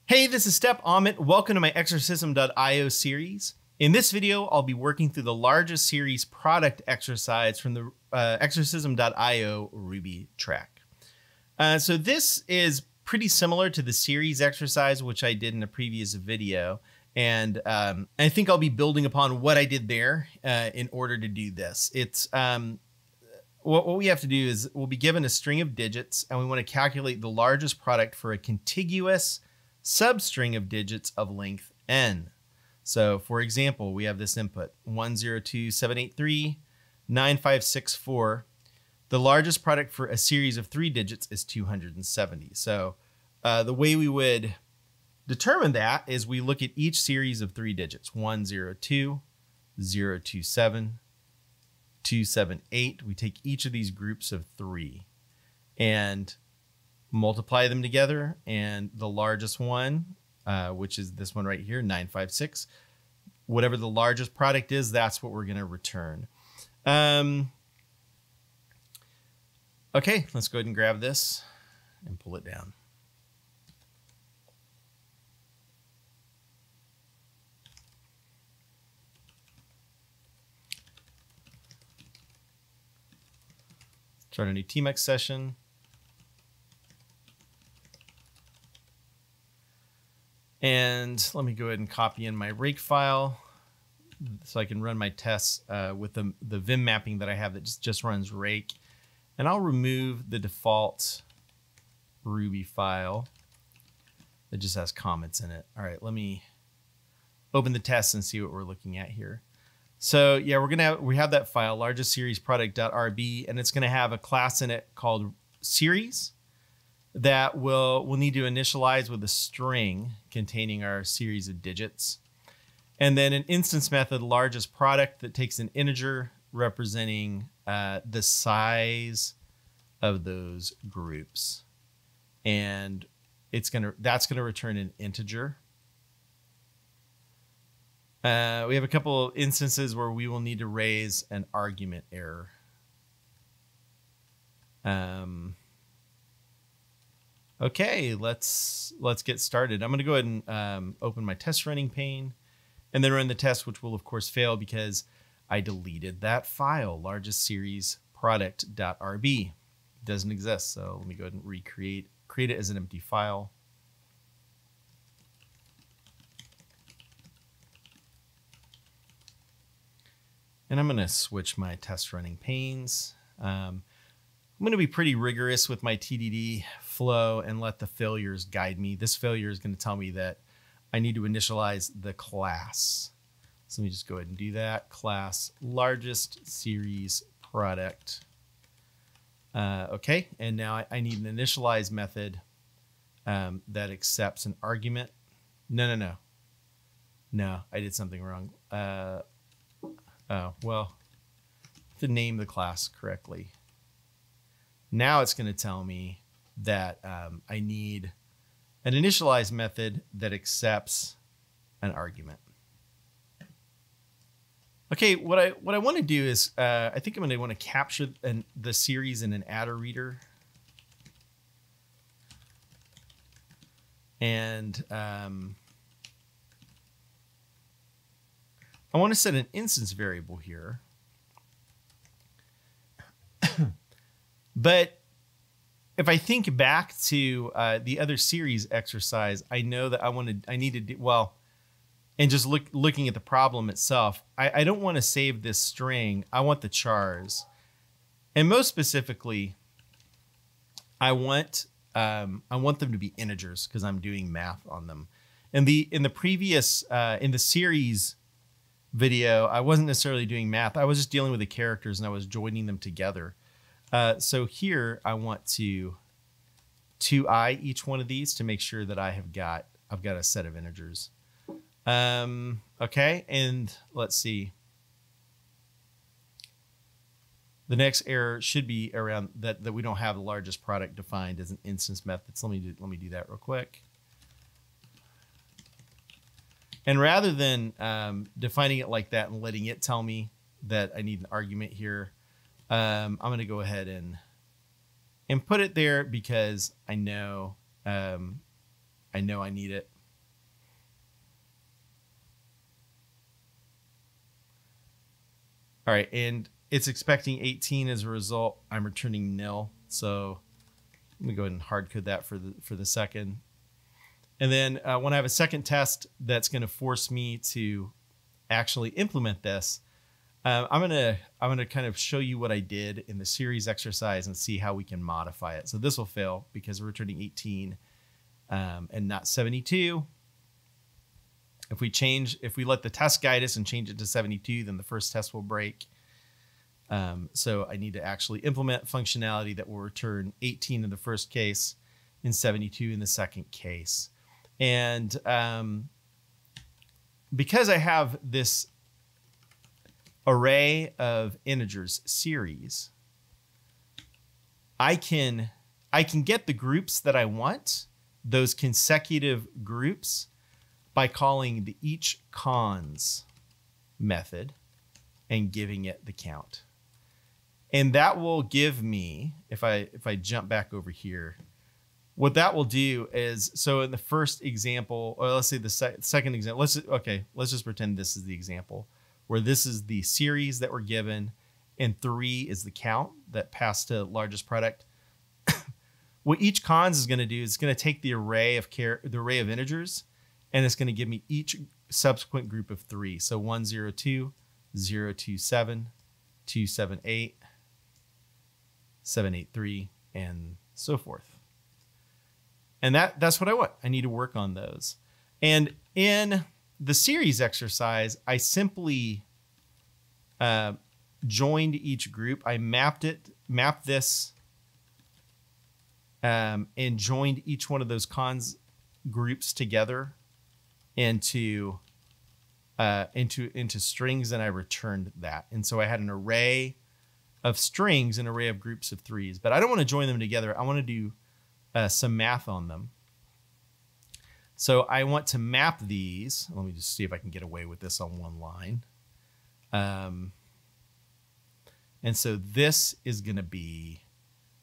Hey, this is Step Amit. Welcome to my Exercism.io series. In this video, I'll be working through the largest series product exercise from the Exercism.io Ruby track. So this is pretty similar to the series exercise, which I did in a previous video. And I think I'll be building upon what I did there in order to do this. It's what we have to do is we'll be given a string of digits, and we want to calculate the largest product for a contiguous substring of digits of length n. So for example, we have this input 10278395564. The largest product for a series of 3 digits is 270. So the way we would determine that is we look at each series of 3 digits, 102, 027, 278. We take each of these groups of 3 and multiply them together, and the largest one, which is this one right here, 956, whatever the largest product is, that's what we're going to return. Okay, let's go ahead and grab this and pull it down. Start a new Tmux session. And let me go ahead and copy in my rake file so I can run my tests with the Vim mapping that I have that just runs rake. And I'll remove the default Ruby file that just has comments in it. All right, let me open the test and see what we're looking at here. So yeah, we have that file, largest series product.rb, and it's gonna have a class in it called series that we'll need to initialize with a string containing our series of digits. And then an instance method, largest product, that takes an integer representing the size of those groups. And that's gonna return an integer. We have a couple of instances where we will need to raise an argument error. Okay, let's get started. I'm going to go ahead and open my test running pane and then run the test, which will of course fail because I deleted that file, largest series product.rb. It doesn't exist, so let me go ahead and create it as an empty file. And I'm going to switch my test running panes. I'm going to be pretty rigorous with my TDD flow and let the failures guide me. This failure is going to tell me that I need to initialize the class. So let me just go ahead and do that. Class largest series product. Okay, and now I need an initialize method that accepts an argument. No, I did something wrong. Oh, well, to name the class correctly. Now it's going to tell me that I need an initialize method that accepts an argument. Okay, what I want to do is I think I'm going to want to capture the series in an adder reader. And I want to set an instance variable here. But if I think back to the other series exercise, I know that I need to do, well, and just looking at the problem itself, I don't want to save this string. I want the chars. And most specifically, I want them to be integers because I'm doing math on them. In the previous, in the series video, I wasn't necessarily doing math. I was just dealing with the characters and I was joining them together. So here I want to 2i each one of these to make sure that I've got a set of integers. Okay, and let's see. The next error should be around that we don't have the largest product defined as an instance method. So let me do that real quick. And rather than defining it like that and letting it tell me that I need an argument here, I'm going to go ahead and put it there because I know I need it. All right, and it's expecting 18 as a result. I'm returning nil. So let me go ahead and hard code that for the second. And then when I have a second test that's going to force me to actually implement this, I'm gonna kind of show you what I did in the series exercise and see how we can modify it. So this will fail because we're returning 18 and not 72. If we let the test guide us and change it to 72, then the first test will break. So I need to actually implement functionality that will return 18 in the first case and 72 in the second case. And because I have this array of integers series, I can get the groups that I want, those consecutive groups, by calling the each cons method and giving it the count. And that will give me, if I jump back over here, what that will do is, so in the first example, or let's say the second example, let's just pretend this is the example where this is the series that we're given and 3 is the count that passed to largest product. What each cons is going to do is it's going to take the array of integers, and it's going to give me each subsequent group of 3. So 102, 027, 278, 783, and so forth. And that's what I want. I need to work on those. And in the series exercise, I simply joined each group. I mapped this, and joined each one of those cons groups together into strings, and I returned that. And so I had an array of strings, an array of groups of 3s, but I don't want to join them together. I want to do some math on them. So I want to map these. Let me just see if I can get away with this on one line. And so this is going to be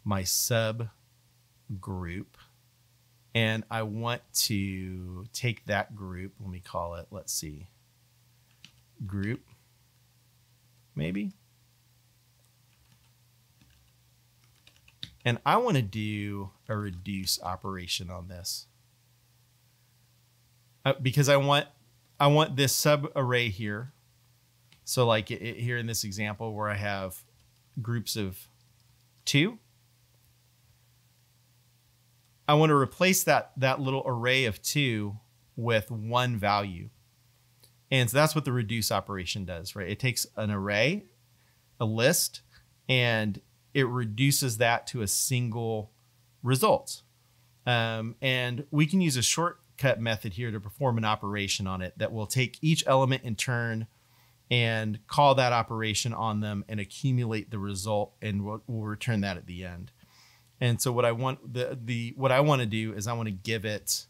my sub group. And I want to take that group. Let me call it, let's see, group, maybe. And I want to do a reduce operation on this because I want this sub array here. So like here in this example where I have groups of 2, I want to replace that little array of 2 with 1 value. And so that's what the reduce operation does, right? It takes an array, a list, and it reduces that to a single result. And we can use a shortcut method here to perform an operation on it that will take each element in turn and call that operation on them and accumulate the result, and we'll return that at the end. And so what I want what I want to do is I want to give it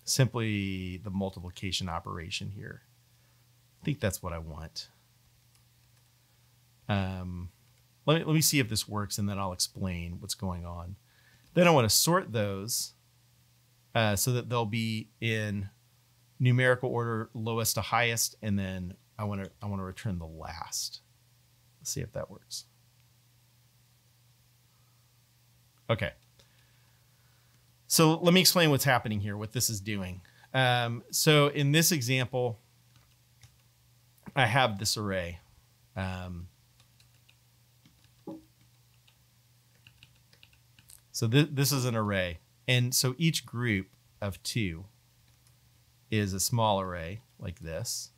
simply the multiplication operation here. I think that's what I want. Let me see if this works, and then I'll explain what's going on. Then I want to sort those so that they'll be in numerical order, lowest to highest, and then I want to return the last. Let's see if that works. Okay. So let me explain what's happening here, what this is doing. So in this example, I have this array. So this is an array. And so each group of 2 is a small array like this.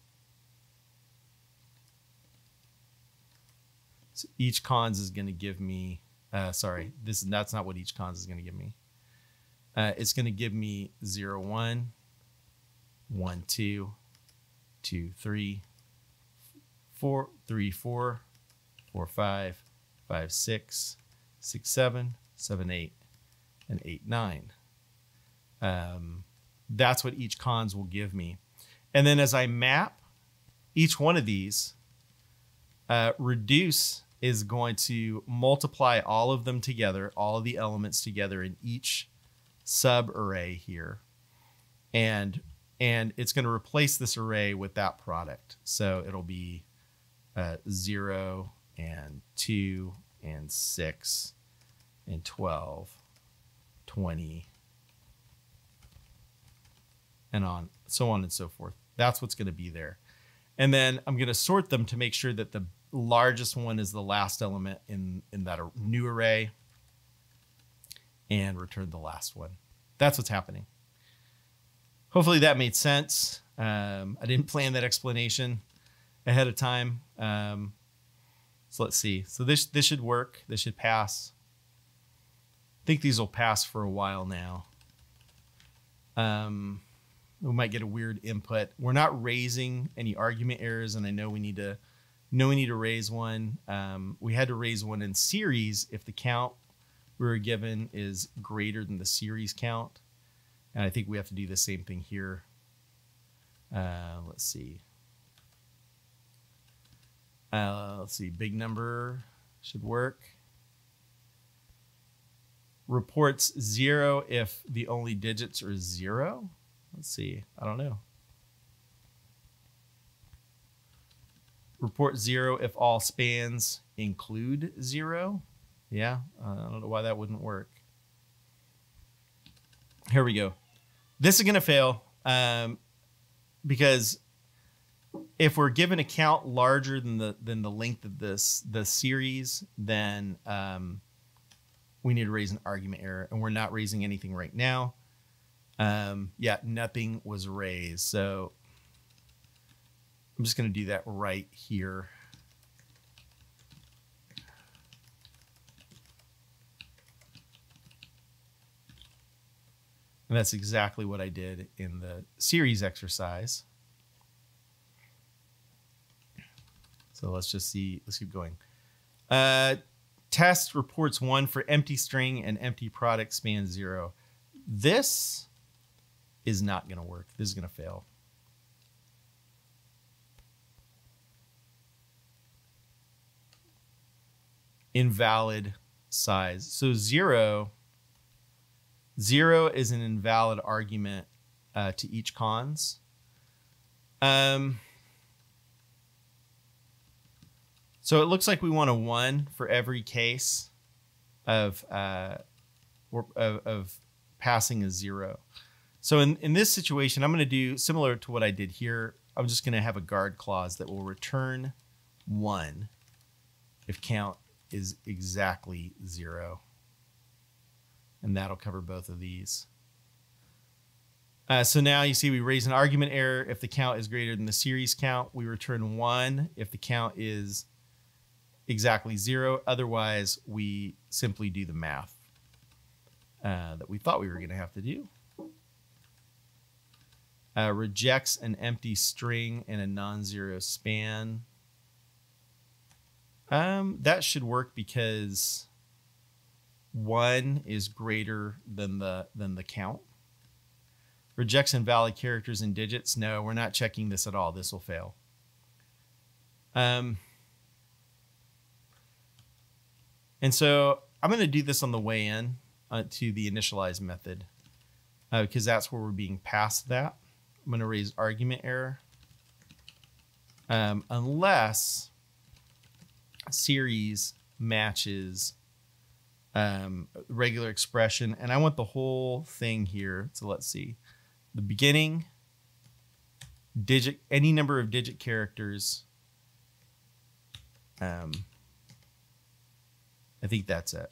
So each cons is going to give me, that's not what each cons is going to give me. It's going to give me 0, 1, 1, 2, 2, 3, 4, 3, 4, 4, 5, 5, 6, 6, 7, 7, 8, and 8, 9. That's what each cons will give me. And then as I map each one of these, reduce is going to multiply all of them together, all of the elements together in each sub array here. And it's going to replace this array with that product. So it'll be 0 and 2 and 6 and 12, 20, and so on and so forth. That's what's going to be there. And then I'm going to sort them to make sure that the largest one is the last element in that new array, and return the last one. That's what's happening. Hopefully that made sense. I didn't plan that explanation ahead of time. So let's see. So this should work. This should pass. I think these will pass for a while now. We might get a weird input. We're not raising any argument errors, and I know we need to raise one. We had to raise one in series if the count we were given is greater than the series count. And I think we have to do the same thing here. Let's see. Big number should work. Reports 0 if the only digits are 0. Let's see. I don't know. Report 0 if all spans include 0. Yeah, I don't know why that wouldn't work. Here we go. This is going to fail because if we're given a count larger than the length of the series, then we need to raise an argument error, and we're not raising anything right now. Yeah, nothing was raised, so I'm just going to do that right here. And that's exactly what I did in the series exercise. So let's just see. Let's keep going. Test reports 1 for empty string and empty product span 0. This is not going to work. This is going to fail. Invalid size. So 0 is an invalid argument to each cons. So it looks like we want a 1 for every case of passing a 0. So in this situation, I'm going to do similar to what I did here. I'm just going to have a guard clause that will return 1 if count is exactly 0. And that'll cover both of these. So now you see we raise an argument error if the count is greater than the series count. We return 1 if the count is exactly 0. Otherwise, we simply do the math that we thought we were going to have to do. Rejects an empty string and a non-zero span. That should work because 1 is greater than the count. Rejects invalid characters and digits. No, we're not checking this at all. This will fail. And so I'm going to do this on the way in to the initialize method because that's where we're being passed that. I'm going to raise argument error unless series matches regular expression. And I want the whole thing here. So let's see. The beginning, digit, any number of digit characters. I think that's it.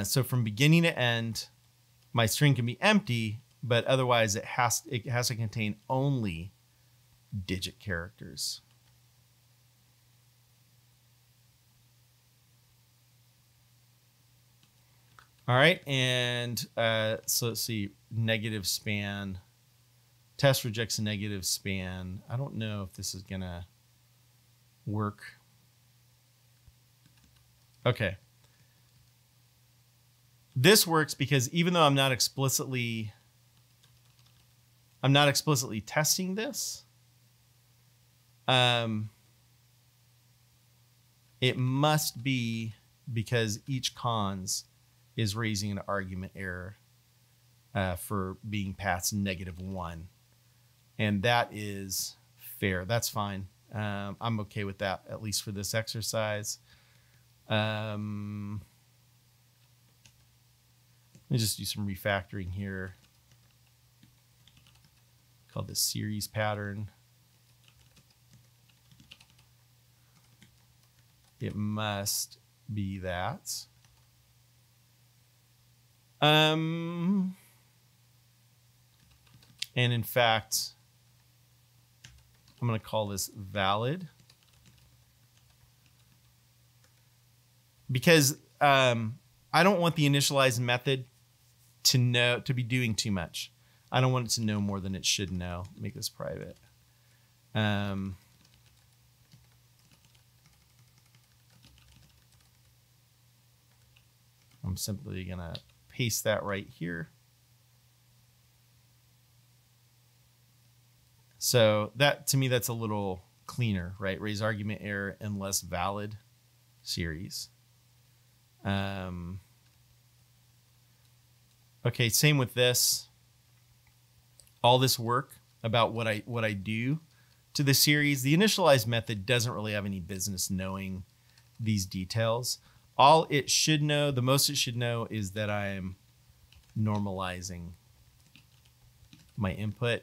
So from beginning to end, my string can be empty, but otherwise it has to contain only digit characters. All right, and so let's see, negative span. Test rejects a negative span. I don't know if this is gonna work. Okay. This works because even though I'm not explicitly testing this, it must be because each cons is raising an argument error for being passed -1. And that is fair. That's fine. I'm okay with that, at least for this exercise. Let me just do some refactoring here. Call this series pattern. It must be that. And in fact, I'm going to call this valid because I don't want the initialize method to be doing too much. I don't want it to know more than it should know. Make this private. I'm simply going to paste that right here. So that, to me, that's a little cleaner, right? Raise argument error and less valid series. Okay, same with this. All this work about what I do to the series, the initialize method doesn't really have any business knowing these details. All it should know, the most it should know, is that I am normalizing my input.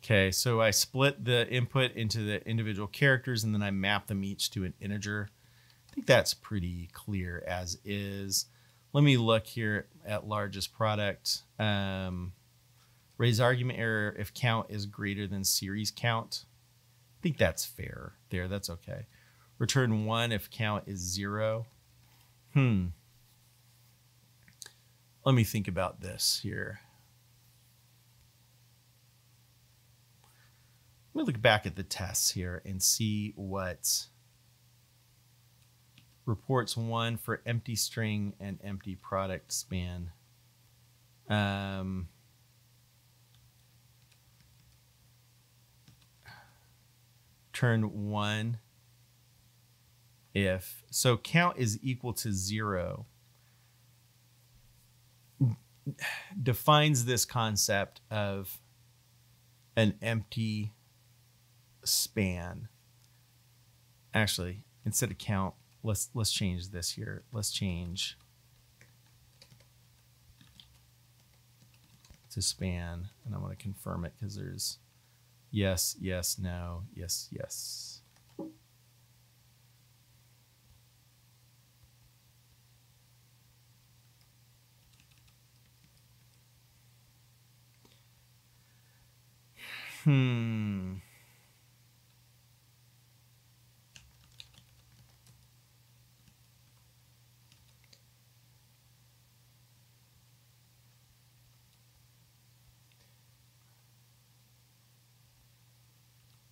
Okay, so I split the input into the individual characters and then I map them each to an integer. I think that's pretty clear as is. Let me look here at largest product. Raise argument error if count is greater than series count. I think that's fair there. That's okay. Return 1 if count is 0. Let me think about this here. Let me look back at the tests here and see what reports 1 for empty string and empty product span. Turn 1 if, so count is equal to 0. Defines this concept of an empty span. Actually, instead of count, let's change this here. Let's change to span, and I want to confirm it because there's yes, yes, no, yes, yes.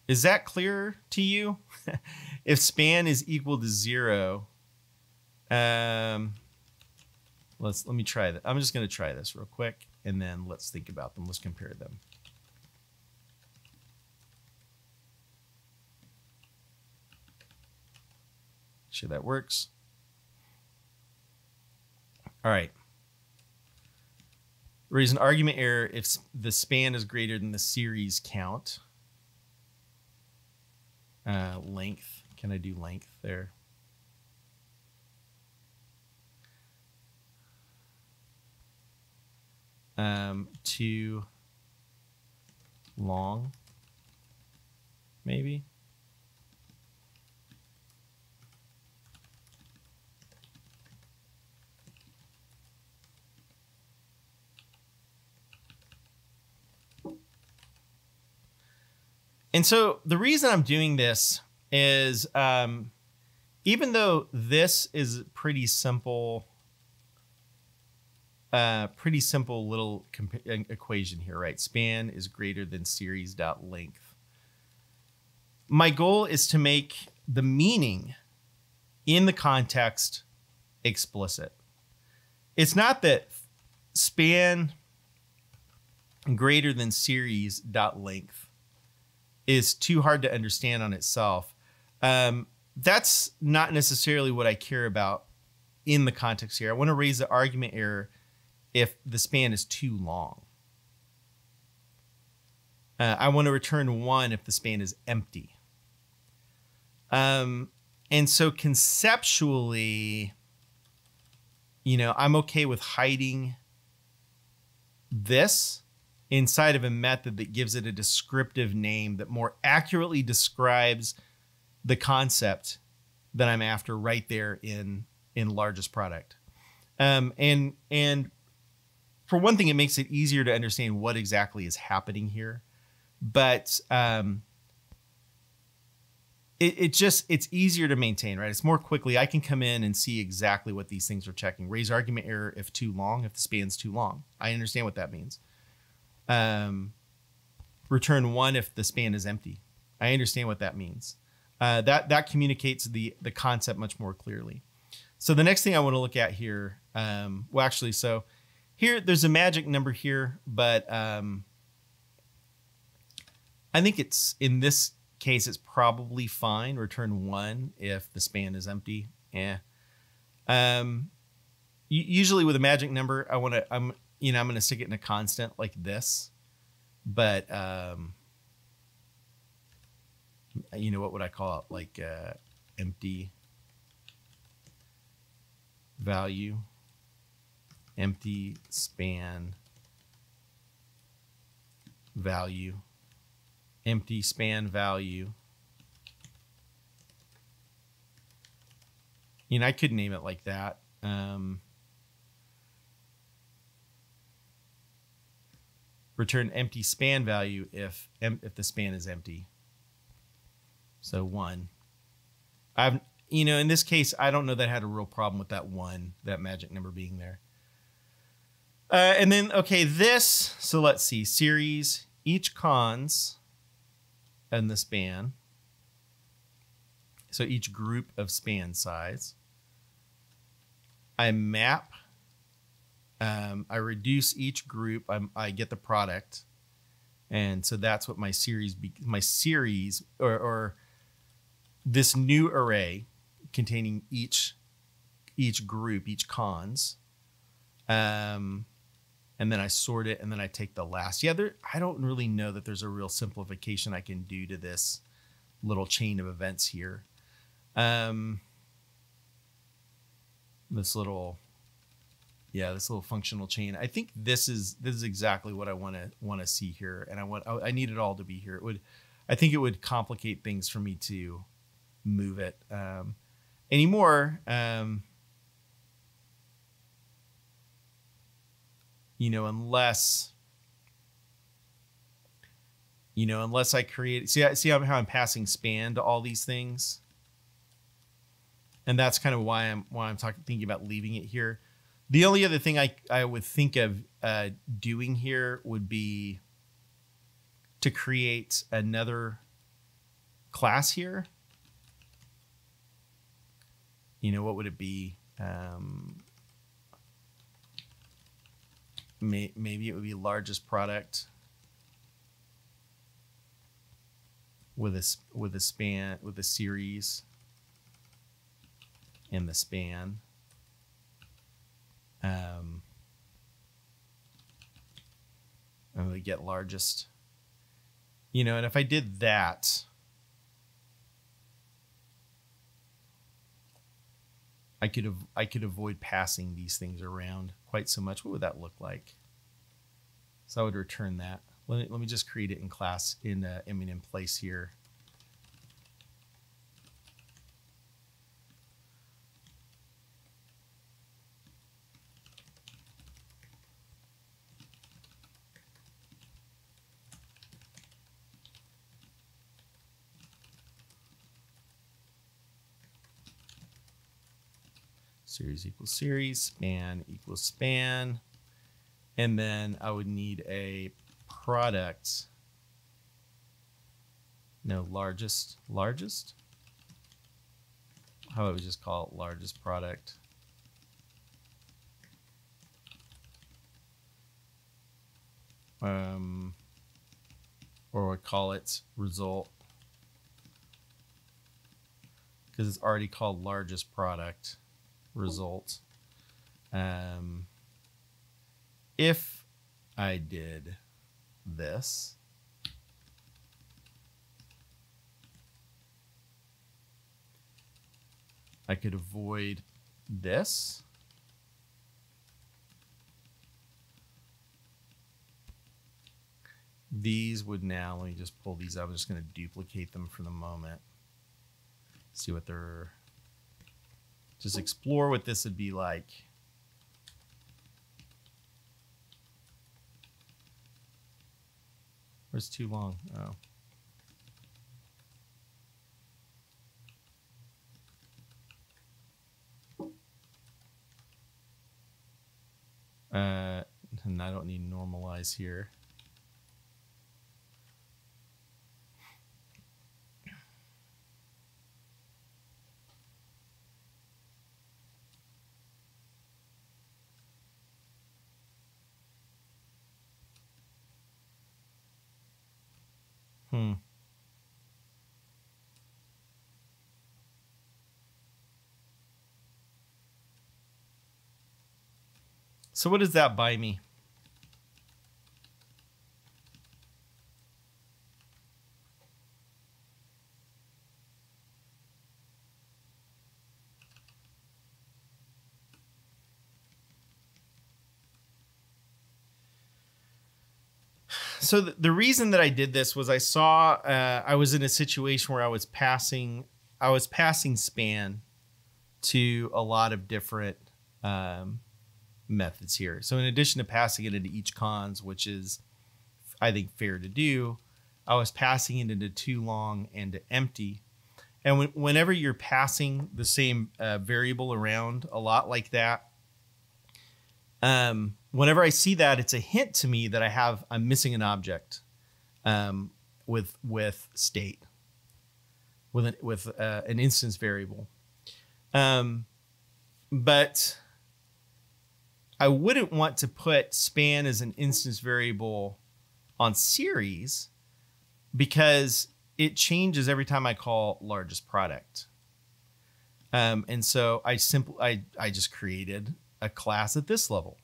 Is that clear to you? If span is equal to 0, let me try that. I'm just going to try this real quick, and then let's think about them. Let's compare them. Sure that works. All right. Raise an argument error if the span is greater than the series count. Length. Can I do length there? Too long, maybe. And so the reason I'm doing this is even though this is pretty simple little equation here, right? Span is greater than series.length. My goal is to make the meaning in the context explicit. It's not that span greater than series dot length is too hard to understand on itself. That's not necessarily what I care about in the context here. I want to raise the argument error if the span is too long. I want to return 1 if the span is empty. And so conceptually, I'm okay with hiding this inside of a method that gives it a descriptive name that more accurately describes the concept that I'm after right there in largest product. And for one thing, it makes it easier to understand what exactly is happening here. But it's easier to maintain, right? It's more quickly. I can come in and see exactly what these things are checking. Raise argument error if too long, if the span's too long. I understand what that means. Return 1 if the span is empty. I understand what that means. That communicates the concept much more clearly. So the next thing I want to look at here, so here there's a magic number here, but I think it's, in this case, it's probably fine. Return 1 if the span is empty. Usually with a magic number, I'm going to stick it in a constant like this. But what would I call it? Like empty value, empty span value, empty span value. I could name it like that. Return empty span value if the span is empty. So 1. In this case, I don't know that I had a real problem with that 1, that magic number being there. And then, okay, this, so let's see, series, each cons and the span. So each group of span size. I map. I reduce each group. I get the product, and so that's what my series or this new array containing each group, each cons, and then I sort it, and then I take the last. I don't really know that there's a real simplification I can do to this little chain of events here. This little functional chain. I think this is exactly what I want to see here, and I need it all to be here. I think it would complicate things for me to move it anymore. Unless I create. See how I'm passing span to all these things, and that's kind of why I'm thinking about leaving it here. The only other thing I would think of doing here would be to create another class here. What would it be? Maybe it would be largest product with a span, with a series and the span. And we get largest, and if I did that, I could avoid passing these things around quite so much. What would that look like? So I would return that. Let me just create it in class in place here. Series equals series, span equals span. And then I would need a product. No, largest. How about we just call it largest product? or we call it result, because it's already called largest product result. If I did this, I could avoid this. These would now, let me just pull these up. I'm just going to duplicate them for the moment. See what they're, just explore what this would be like. Where's too long? Oh. And I don't need normalize here. So what does that buy me? So the reason that I did this was I saw I was in a situation where I was passing span to a lot of different methods here. So in addition to passing it into each cons, which is I think fair to do, I was passing it into too long and to empty. And whenever you're passing the same variable around a lot like that, whenever I see that, it's a hint to me that I'm missing an object with state, with an instance variable. But I wouldn't want to put span as an instance variable on series because it changes every time I call largest product. And so I just created a class at this level.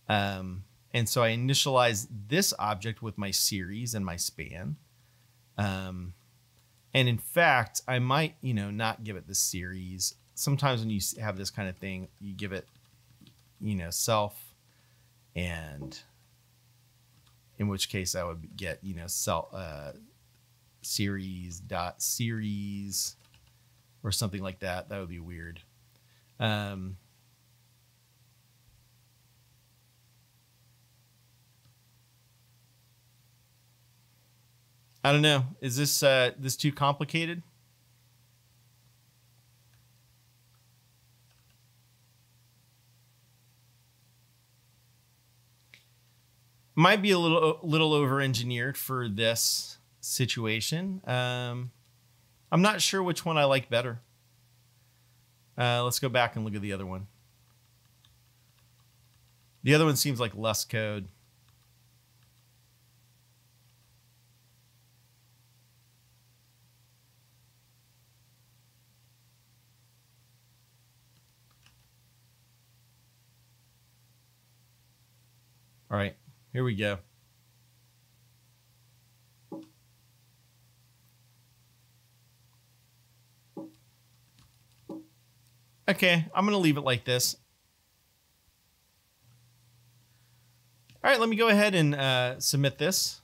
And so I initialize this object with my series and my span. And in fact, I might, not give it the series. Sometimes when you have this kind of thing, you give it, self, and in which case I would get, self, series dot series or something like that. That would be weird. I don't know. Is this too complicated? Might be a little over-engineered for this situation. I'm not sure which one I like better. Let's go back and look at the other one. The other one seems like less code. All right, here we go. Okay, I'm going to leave it like this. All right, let me go ahead and submit this.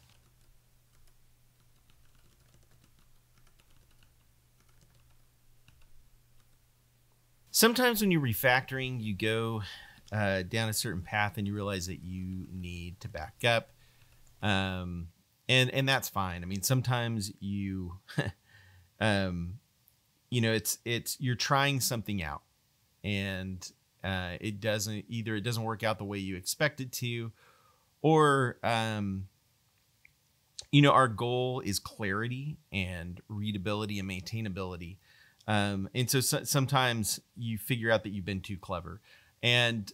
Sometimes when you're refactoring, you go down a certain path and you realize that you need to back up. And that's fine. I mean, sometimes you, you're trying something out and it doesn't work out the way you expect it to, or, our goal is clarity and readability and maintainability. And so sometimes you figure out that you've been too clever. And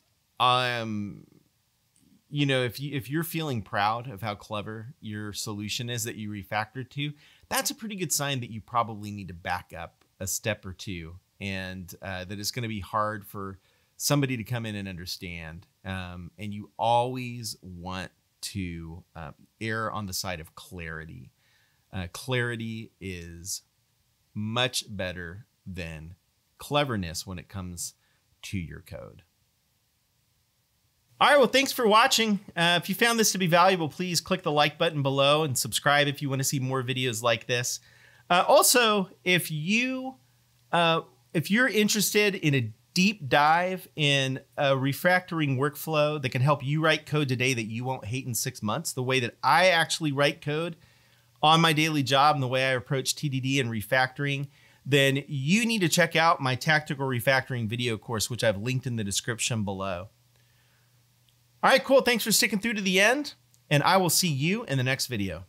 you know, if you're feeling proud of how clever your solution is that you refactored to, that's a pretty good sign that you probably need to back up a step or two, and that it's going to be hard for somebody to come in and understand. And you always want to err on the side of clarity. Clarity is much better than cleverness when it comes to your code. All right, well, thanks for watching. If you found this to be valuable, please click the like button below and subscribe if you want to see more videos like this. Also, if you're interested in a deep dive in a refactoring workflow that can help you write code today that you won't hate in 6 months, the way that I actually write code on my daily job and the way I approach TDD and refactoring, then you need to check out my tactical refactoring video course, which I've linked in the description below. All right, cool. Thanks for sticking through to the end, and I will see you in the next video.